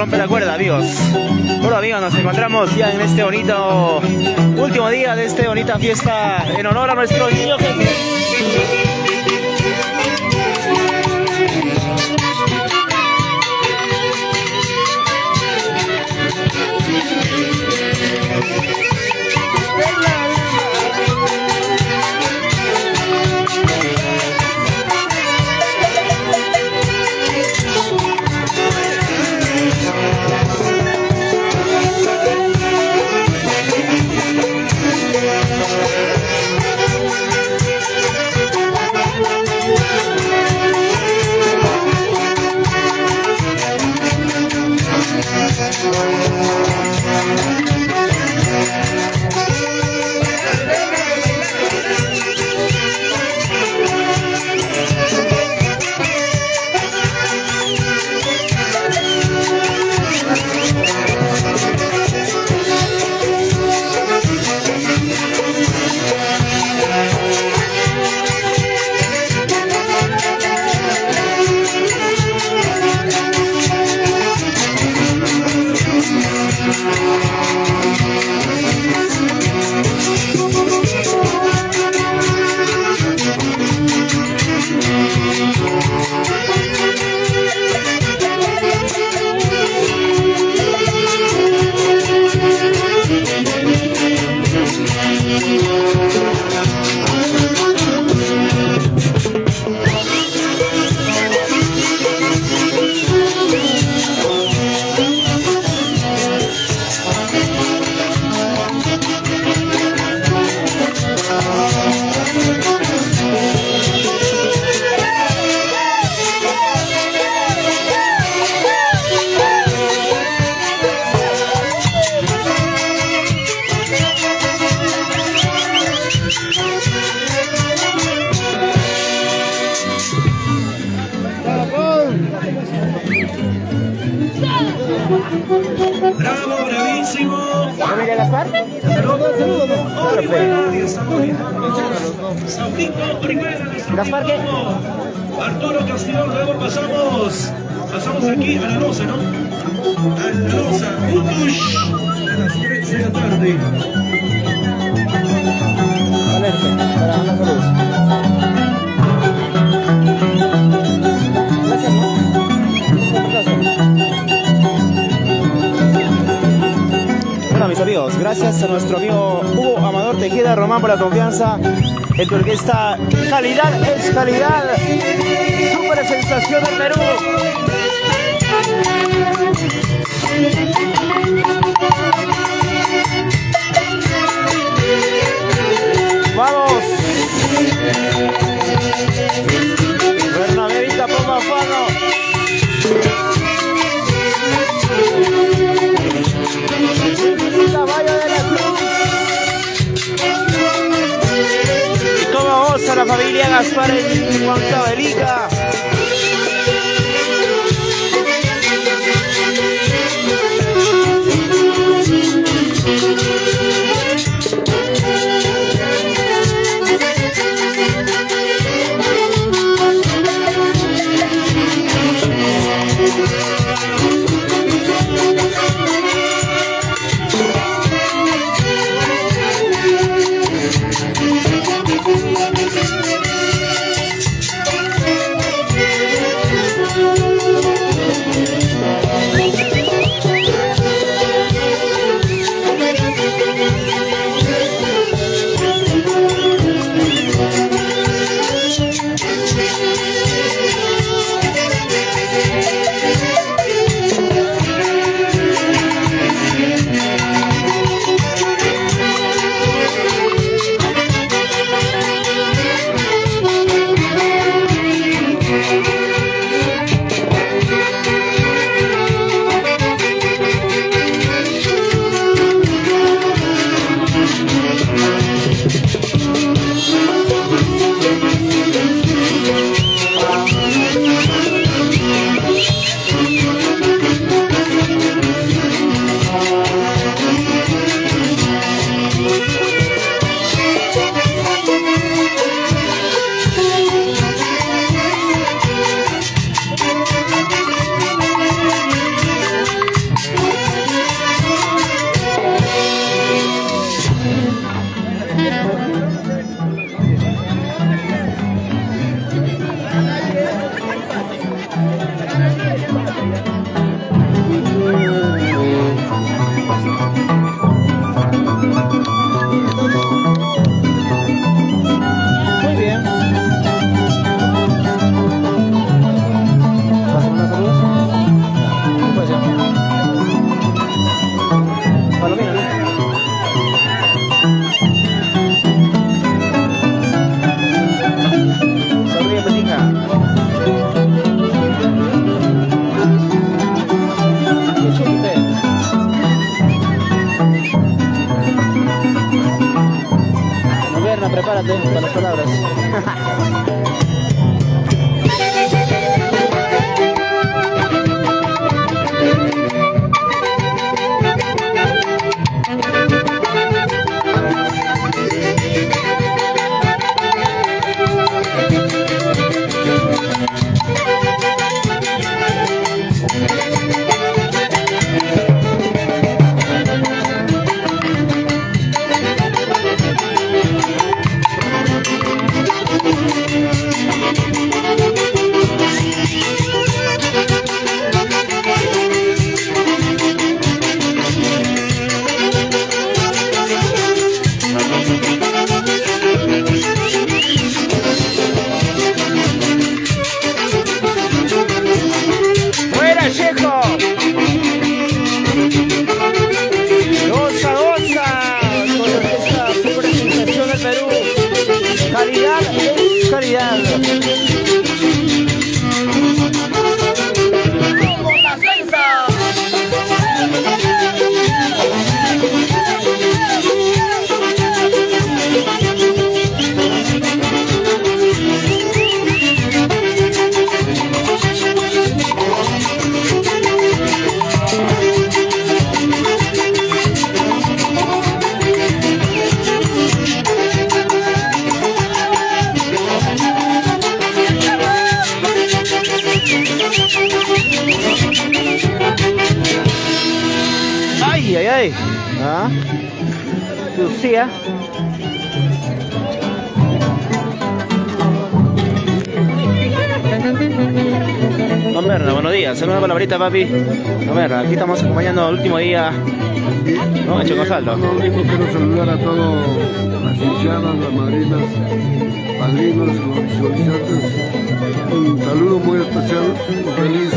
rompe la cuerda, amigos. Bueno, amigos, nos encontramos ya en este bonito último día de esta bonita fiesta en honor a nuestro niño Jesús. Bravo, bravísimo. ¿Familia Gaspar? Saludos. ¿Gaspar qué? Arturo Castillo, luego pasamos aquí a la loza, ¿no? A la loza, Utush, a las 3 de la tarde. Alerta, para Ana Cruz. Gracias, ¿no? Bueno, mis amigos, gracias a nuestro amigo Hugo Amador Tejeda Román por la confianza en tu orquesta. Calidad es calidad. Super sensación del Perú. Vamos. Bernabéita Pomafano. Caballo de la Cruz. Y como goza la familia Gaspar en Huancavelica. Palomino, ¿no? Sonríe, petica. Qué chute. Berna, prepárate para las palabras. Calidad es calidad. Ay, ay, ay. ¿Ah? Lucía. Don Berna, buenos días. Una palabrita, papi. Don Berna, aquí estamos acompañando el último día, ¿no? En Chocosalto. Lo único quiero saludar a todas las hinchadas, las madrinas, padrinos, los solicitantes. Un saludo muy especial, un feliz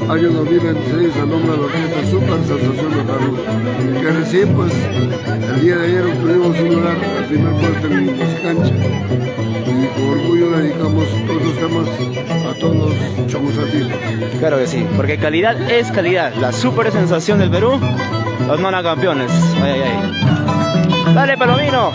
año 2026 a nombre de la orquesta Super Sensación de Perú. Que recién, pues, el día de ayer obtuvimos un lugar al primer puesto en Cancha. Y con orgullo dedicamos todos los temas a todos los chocosaltinos. Claro que sí, porque calidad es calidad. La super sensación del Perú, los nona campeones. Ay, ay, ay. Dale, Palomino.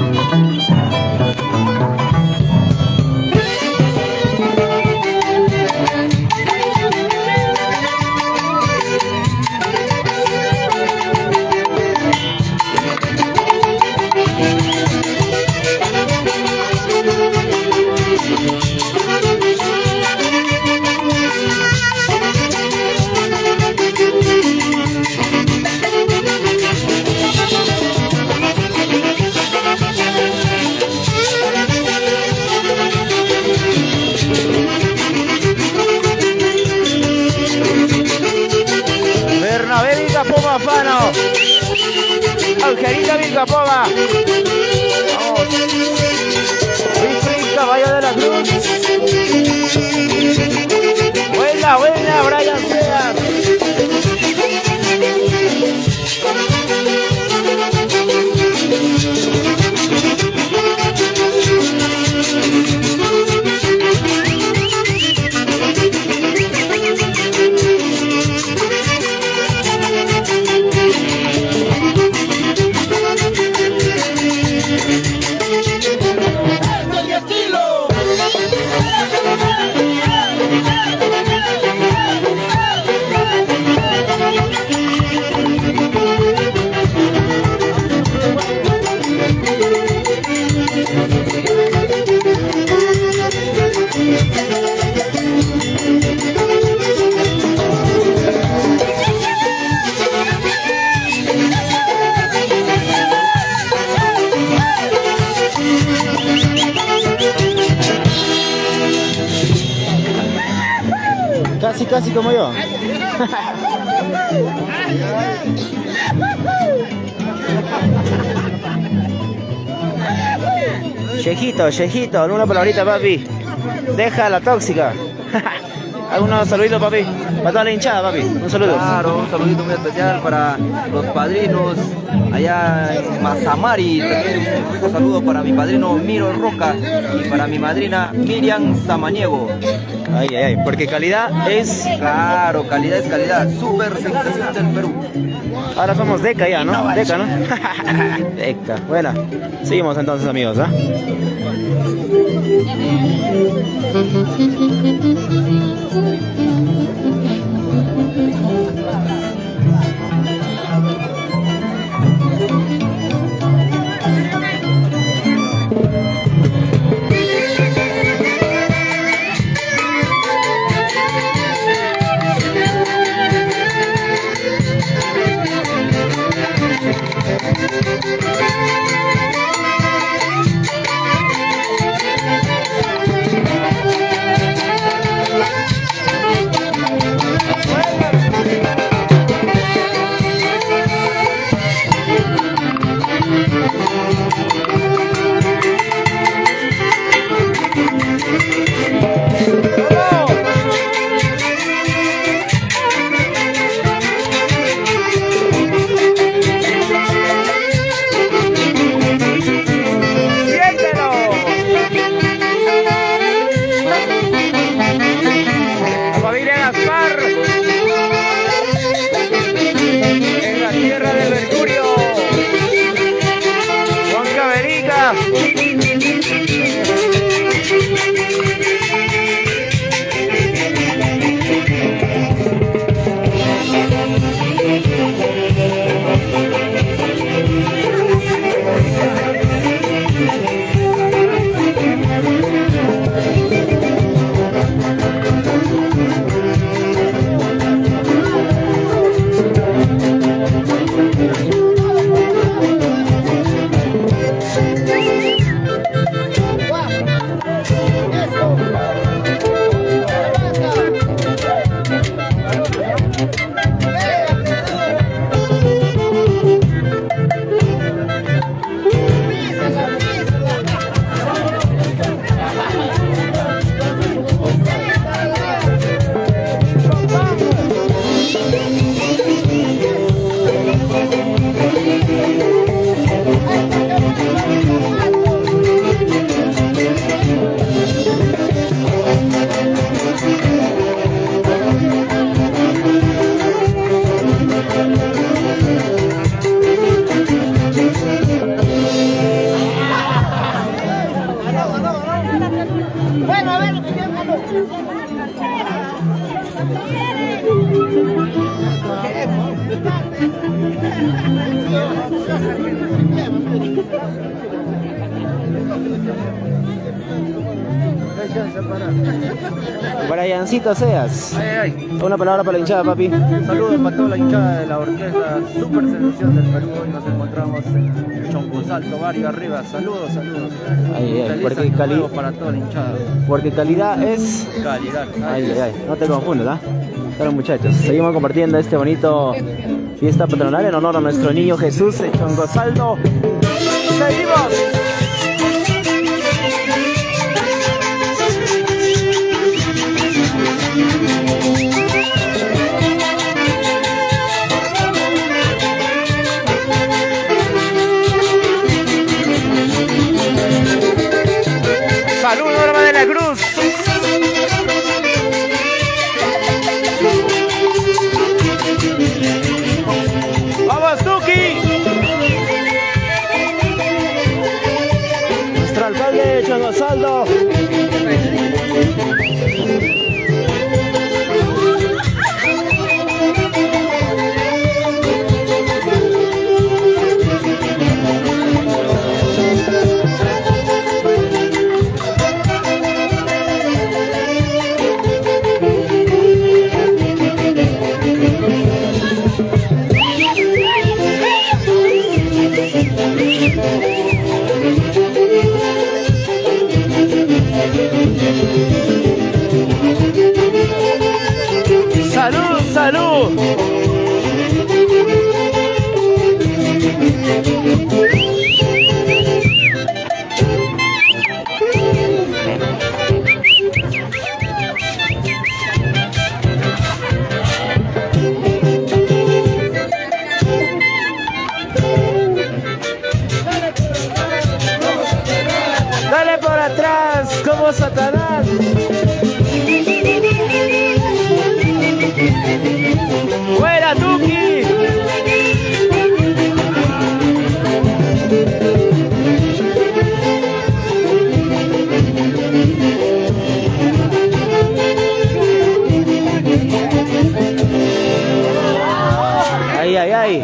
Bernabé Vilcapoma, Fano. Angelita Vilcapoma. Vamos. Wilfried Caballo de la Cruz. Buena, buena, Brian Seas. Casi como yo. Chejito, una palabrita, papi. Deja la tóxica. ¿Algunos saluditos, papi? Para toda la hinchada, papi. Un saludo. Claro, un saludito muy especial para los padrinos allá en Mazamari. También un saludo para mi padrino Miro Roca y para mi madrina Miriam Samaniego. Ay, ay, ay, porque calidad es... Claro, calidad es calidad. Super sensación del Perú. Ahora somos Deca ya, ¿no? Deca, ¿no? Deca. Bueno, seguimos entonces, amigos, ¿ah? Briancito Seas. Una palabra para la hinchada, papi. Saludos para toda la hinchada de la orquesta Super Selección del Perú. Hoy nos encontramos en Choncosalto, Barrio Arriba. Saludos, saludos. Ay, Feliz porque año nuevo para toda la hinchada. Porque calidad es... Calidad. Ay, ay, ay, no te confundas, ¿ah? Claro, muchachos, seguimos compartiendo este bonito fiesta patronal en honor a nuestro niño Jesús de Choncosalto. ¡Seguimos! ¡Saludos, Norma de la Cruz! ¡Vamos, Tuki! Nuestro alcalde de Choncosalto. ¡Salud, salud! ay, ay.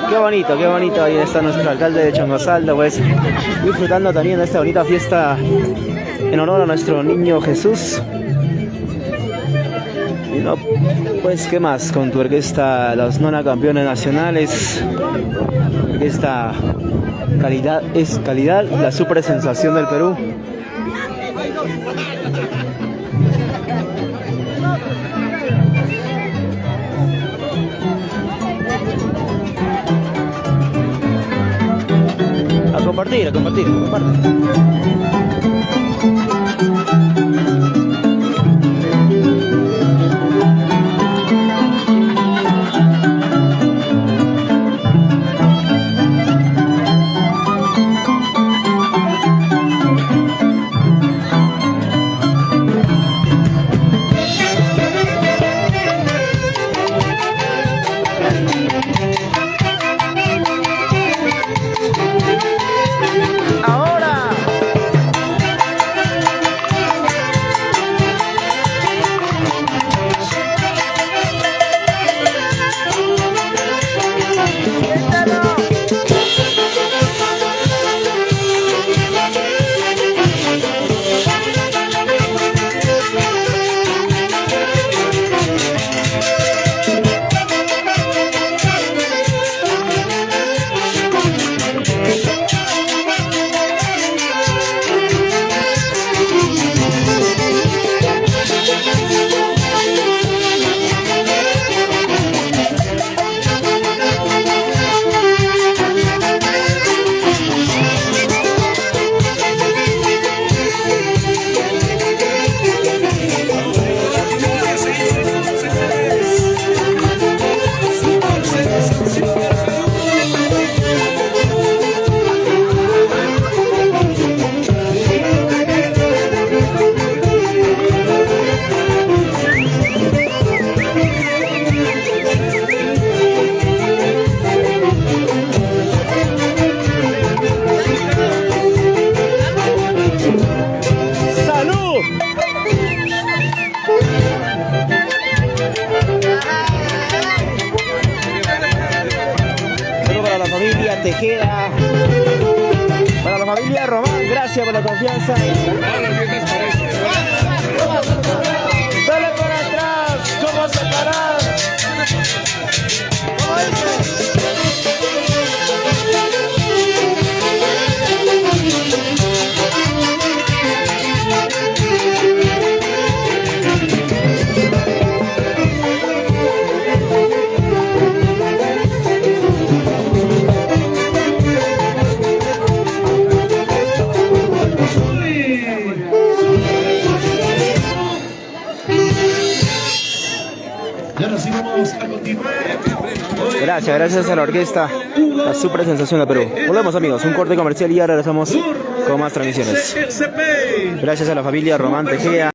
Qué bonito. Ahí está nuestro alcalde de Chongosaldo, pues, disfrutando también de esta bonita fiesta en honor a nuestro niño Jesús. Y no, pues, ¿qué más? Con tu orquesta, los nona campeones nacionales. Esta calidad es calidad, la super sensación del Perú. A compartir, comparte. Tejeda, para la familia Román, gracias por la confianza. Dale por atrás, ¿cómo se parar? Gracias a la orquesta, la super sensación de Perú. Volvemos, amigos, un corte comercial y ya regresamos con más transmisiones. Gracias a la familia Román Tejeda.